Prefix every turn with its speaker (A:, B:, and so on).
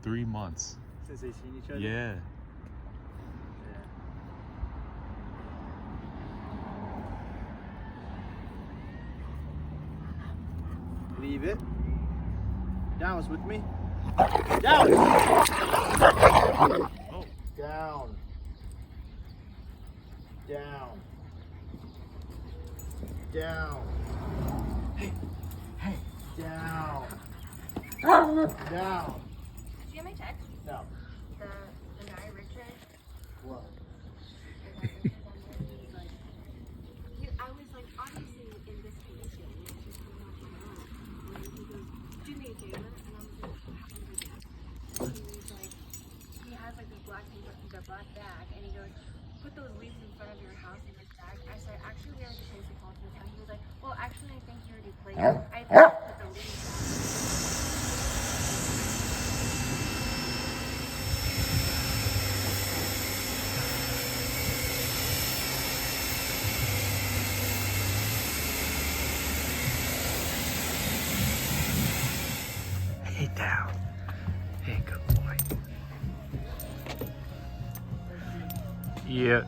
A: 3 months.
B: Since they've seen each other?
A: Yeah.
B: Leave it. Dallas with me. Dallas!
A: Oh.
B: Down. Down. Down. Hey. Hey. Down. Down.
C: Did you get my text?
B: No.
C: The guy Richard.
B: What?
C: I was like, obviously in this condition, it's just not know. And he goes, do me a favor, and I was like, how can I do that? And he was like, he has like this black bag, and he goes, put those leaves in front of your house in this bag. I said, actually, we already placed the call to the town. He was like, well, actually, I think you already placed it. I think you put the leaves back.
A: Hey, down. Hey, good boy. Yeah.